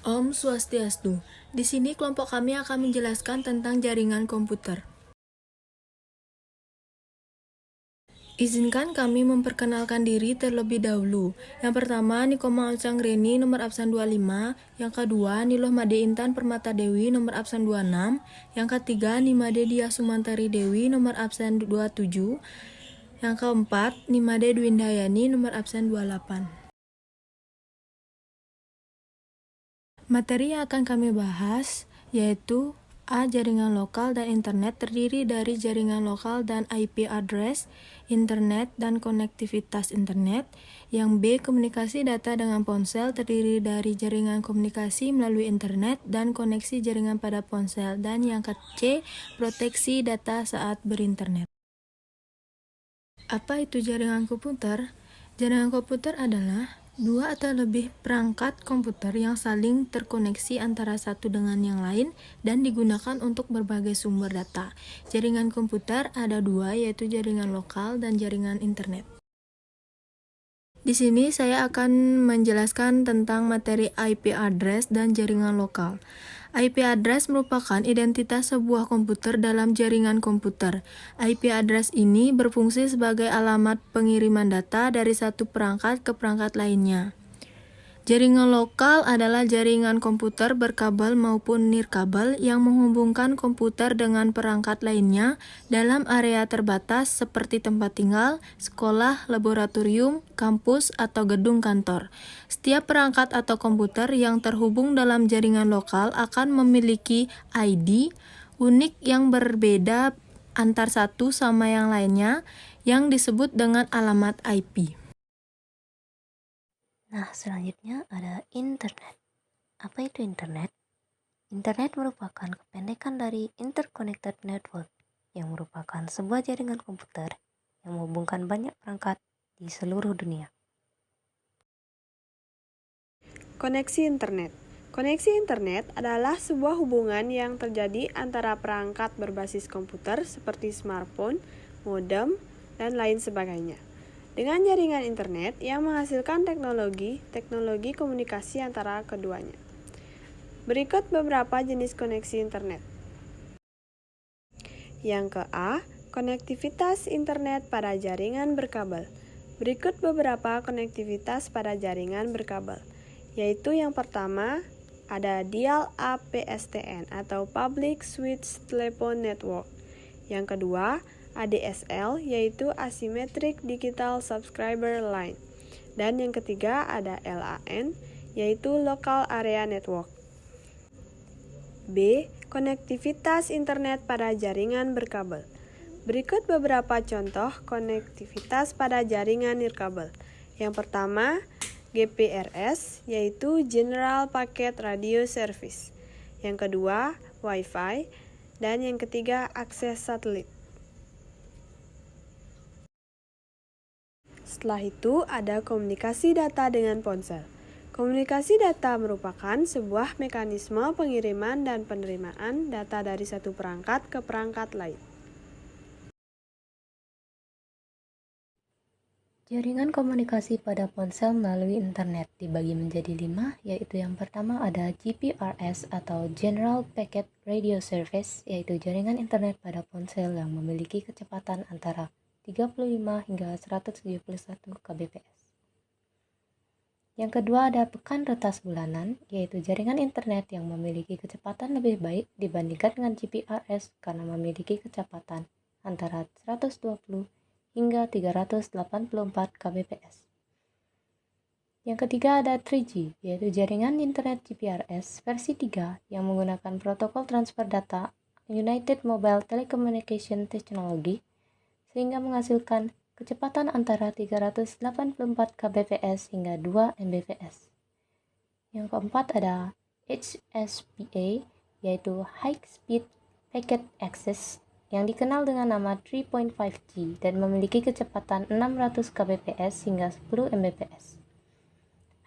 Om Swastiastu. Di sini kelompok kami akan menjelaskan tentang jaringan komputer. Izinkan kami memperkenalkan diri terlebih dahulu. Yang pertama, Nikoma Onsang Reni, nomor absen 25. Yang kedua, Niloh Made Intan Permata Dewi, nomor absen 26. Yang ketiga, Nimade Dia Sumantari Dewi, nomor absen 27. Yang keempat, Nimade Dwindayani, nomor absen 28. Materi yang akan kami bahas yaitu A. Jaringan lokal dan internet terdiri dari jaringan lokal dan IP address, internet, dan konektivitas internet. Yang B. Komunikasi data dengan ponsel terdiri dari jaringan komunikasi melalui internet dan koneksi jaringan pada ponsel. Dan yang C. Proteksi data saat berinternet. Apa itu jaringan komputer? Jaringan komputer adalah dua atau lebih perangkat komputer yang saling terkoneksi antara satu dengan yang lain dan digunakan untuk berbagai sumber data. Jaringan komputer ada dua, yaitu jaringan lokal dan jaringan internet. Di sini saya akan menjelaskan tentang materi IP address dan jaringan lokal. IP address merupakan identitas sebuah komputer dalam jaringan komputer. IP address ini berfungsi sebagai alamat pengiriman data dari satu perangkat ke perangkat lainnya. Jaringan lokal adalah jaringan komputer berkabel maupun nirkabel yang menghubungkan komputer dengan perangkat lainnya dalam area terbatas seperti tempat tinggal, sekolah, laboratorium, kampus, atau gedung kantor. Setiap perangkat atau komputer yang terhubung dalam jaringan lokal akan memiliki ID unik yang berbeda antar satu sama yang lainnya yang disebut dengan alamat IP. Nah, selanjutnya ada internet. Apa itu internet? Internet merupakan kependekan dari Interconnected Network, yang merupakan sebuah jaringan komputer yang menghubungkan banyak perangkat di seluruh dunia. Koneksi internet. Koneksi internet adalah sebuah hubungan yang terjadi antara perangkat berbasis komputer seperti smartphone, modem, dan lain sebagainya, dengan jaringan internet yang menghasilkan teknologi komunikasi antara keduanya. Berikut beberapa jenis koneksi internet. Yang ke A, konektivitas internet pada jaringan berkabel. Berikut beberapa konektivitas pada jaringan berkabel, yaitu yang pertama ada Dial-Up PSTN atau Public Switched Telephone Network. Yang kedua, ADSL yaitu Asymmetric Digital Subscriber Line. Dan yang ketiga ada LAN yaitu Local Area Network. B. Konektivitas internet pada jaringan berkabel. Berikut beberapa contoh konektivitas pada jaringan nirkabel. Yang pertama, GPRS yaitu General Packet Radio Service. Yang kedua, Wi-Fi, dan yang ketiga akses satelit. Setelah itu ada komunikasi data dengan ponsel. Komunikasi data merupakan sebuah mekanisme pengiriman dan penerimaan data dari satu perangkat ke perangkat lain. Jaringan komunikasi pada ponsel melalui internet dibagi menjadi 5, yaitu yang pertama ada GPRS atau General Packet Radio Service, yaitu jaringan internet pada ponsel yang memiliki kecepatan antara 35 hingga 171 kbps. Yang kedua ada pekan retas bulanan, yaitu jaringan internet yang memiliki kecepatan lebih baik dibandingkan dengan GPRS karena memiliki kecepatan antara 120 hingga 384 kbps. Yang ketiga ada 3G, yaitu jaringan internet GPRS versi 3 yang menggunakan protokol transfer data United Mobile Telecommunication Technology sehingga menghasilkan kecepatan antara 384 kbps hingga 2 mbps. Yang keempat ada HSPA, yaitu High Speed Packet Access, yang dikenal dengan nama 3.5G dan memiliki kecepatan 600 kbps hingga 10 mbps.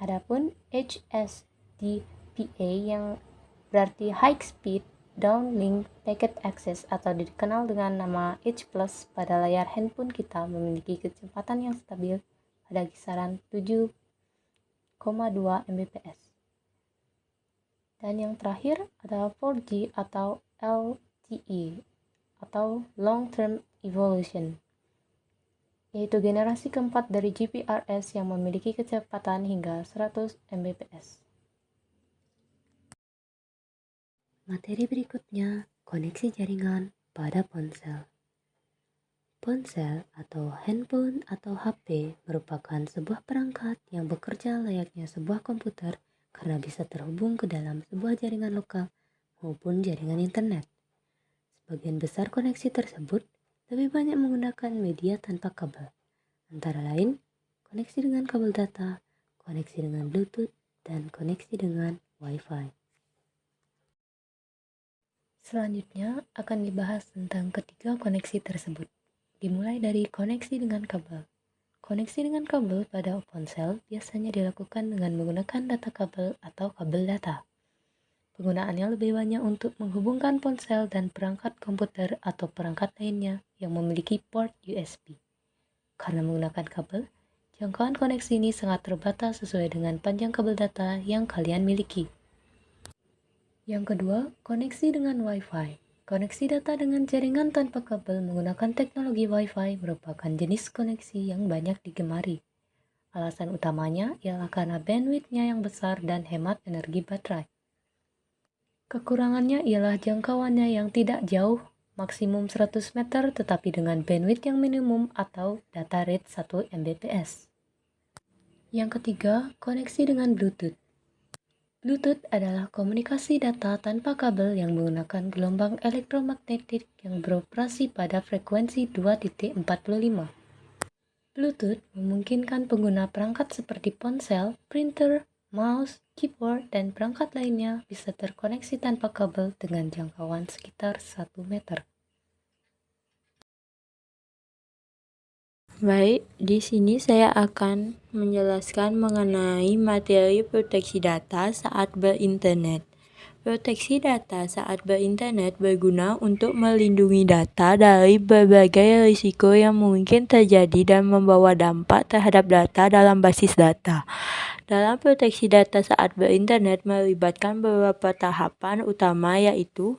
Adapun HSDPA yang berarti High Speed Downlink Packet Access atau dikenal dengan nama H+, pada layar handphone kita memiliki kecepatan yang stabil pada kisaran 7,2 mbps. Dan yang terakhir adalah 4G atau LTE atau Long Term Evolution, yaitu generasi keempat dari GPRS yang memiliki kecepatan hingga 100 Mbps. Materi berikutnya, koneksi jaringan pada ponsel. Ponsel atau handphone atau HP merupakan sebuah perangkat yang bekerja layaknya sebuah komputer karena bisa terhubung ke dalam sebuah jaringan lokal maupun jaringan internet. Sebagian besar koneksi tersebut lebih banyak menggunakan media tanpa kabel, antara lain koneksi dengan kabel data, koneksi dengan Bluetooth, dan koneksi dengan Wi-Fi. Selanjutnya akan dibahas tentang ketiga koneksi tersebut, dimulai dari koneksi dengan kabel. Koneksi dengan kabel pada ponsel biasanya dilakukan dengan menggunakan data kabel atau kabel data. Penggunaannya lebih banyak untuk menghubungkan ponsel dan perangkat komputer atau perangkat lainnya yang memiliki port USB. Karena menggunakan kabel, jangkauan koneksi ini sangat terbatas sesuai dengan panjang kabel data yang kalian miliki. Yang kedua, koneksi dengan Wi-Fi. Koneksi data dengan jaringan tanpa kabel menggunakan teknologi Wi-Fi merupakan jenis koneksi yang banyak digemari. Alasan utamanya ialah karena bandwidth-nya yang besar dan hemat energi baterai. Kekurangannya ialah jangkauannya yang tidak jauh, maksimum 100 meter tetapi dengan bandwidth yang minimum atau data rate 1 Mbps. Yang ketiga, koneksi dengan Bluetooth. Bluetooth adalah komunikasi data tanpa kabel yang menggunakan gelombang elektromagnetik yang beroperasi pada frekuensi 2.45. Bluetooth memungkinkan pengguna perangkat seperti ponsel, printer, mouse, keyboard, dan perangkat lainnya bisa terkoneksi tanpa kabel dengan jangkauan sekitar 1 meter. Baik, di sini saya akan menjelaskan mengenai materi proteksi data saat berinternet. Proteksi data saat berinternet berguna untuk melindungi data dari berbagai risiko yang mungkin terjadi dan membawa dampak terhadap data dalam basis data. Dalam proteksi data saat berinternet melibatkan beberapa tahapan utama yaitu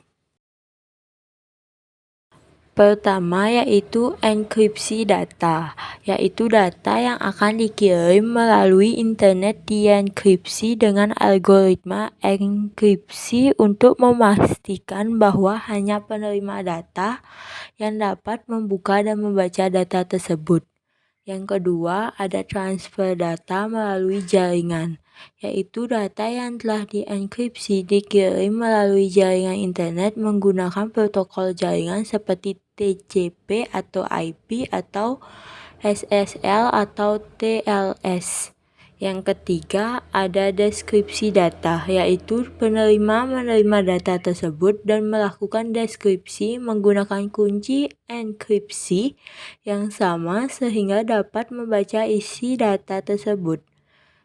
pertama yaitu enkripsi data, yaitu data yang akan dikirim melalui internet dienkripsi dengan algoritma enkripsi untuk memastikan bahwa hanya penerima data yang dapat membuka dan membaca data tersebut. Yang kedua, ada transfer data melalui jaringan, yaitu data yang telah dienkripsi dikirim melalui jaringan internet menggunakan protokol jaringan seperti TCP atau IP atau SSL atau TLS. Yang ketiga, ada deskripsi data, yaitu penerima menerima data tersebut dan melakukan deskripsi menggunakan kunci enkripsi yang sama sehingga dapat membaca isi data tersebut.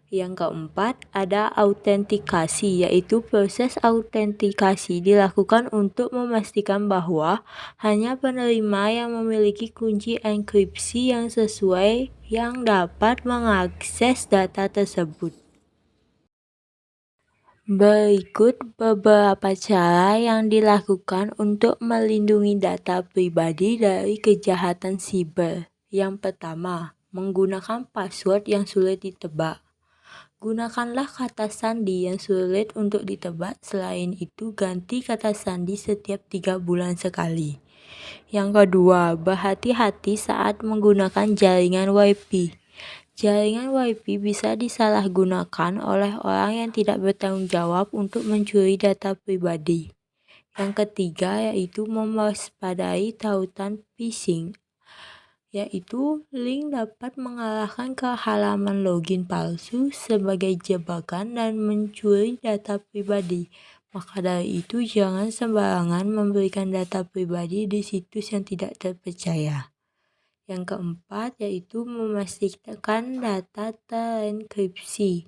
Yang keempat, ada autentikasi, yaitu proses autentikasi dilakukan untuk memastikan bahwa hanya penerima yang memiliki kunci enkripsi yang sesuai yang dapat mengakses data tersebut. Berikut beberapa cara yang dilakukan untuk melindungi data pribadi dari kejahatan siber. Yang pertama, menggunakan password yang sulit ditebak. Gunakanlah kata sandi yang sulit untuk ditebak. Selain itu, ganti kata sandi setiap 3 bulan sekali. Yang kedua, berhati-hati saat menggunakan jaringan Wi-Fi. Jaringan Wi-Fi bisa disalahgunakan oleh orang yang tidak bertanggung jawab untuk mencuri data pribadi. Yang ketiga, yaitu mewaspadai tautan phishing, yaitu link dapat mengarahkan ke halaman login palsu sebagai jebakan dan mencuri data pribadi. Maka dari itu, jangan sembarangan memberikan data pribadi di situs yang tidak terpercaya. Yang keempat, yaitu memastikan data terenkripsi.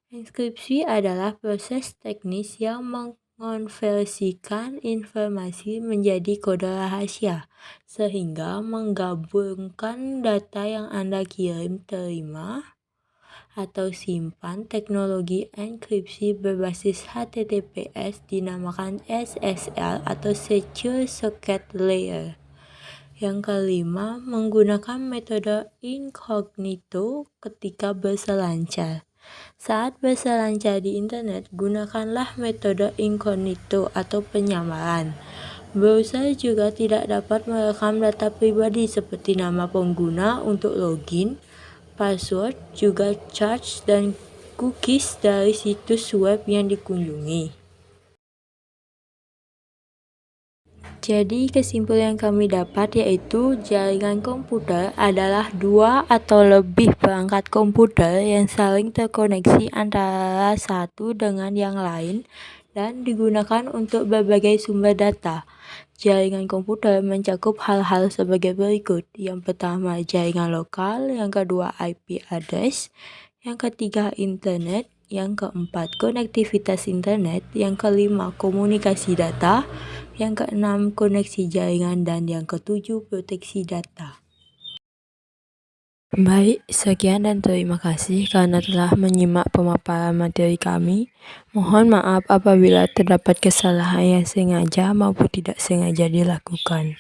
Enkripsi adalah proses teknis yang mengonversikan informasi menjadi kode rahasia, sehingga menggabungkan data yang Anda kirim terima atau simpan teknologi enkripsi berbasis HTTPS dinamakan SSL atau Secure Socket Layer. Yang kelima, menggunakan metode incognito ketika berselancar. Saat berselancar di internet, gunakanlah metode incognito atau penyamaran. Browser juga tidak dapat merekam data pribadi seperti nama pengguna untuk login, password, juga charge dan cookies dari situs web yang dikunjungi. Jadi kesimpulan yang kami dapat yaitu jaringan komputer adalah dua atau lebih perangkat komputer yang saling terkoneksi antara satu dengan yang lain dan digunakan untuk berbagai sumber data. Jaringan komputer mencakup hal-hal sebagai berikut. Yang pertama jaringan lokal, yang kedua IP address, yang ketiga internet, yang keempat konektivitas internet, yang kelima komunikasi data, yang keenam koneksi jaringan, dan yang ketujuh proteksi data. Baik, sekian dan terima kasih karena telah menyimak pemaparan materi kami. Mohon maaf apabila terdapat kesalahan yang sengaja maupun tidak sengaja dilakukan.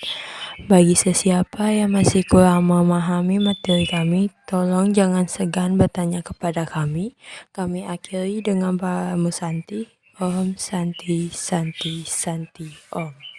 Bagi sesiapa yang masih kurang memahami materi kami, tolong jangan segan bertanya kepada kami. Kami akhiri dengan para musanti. Om Santi Santi Santi Om.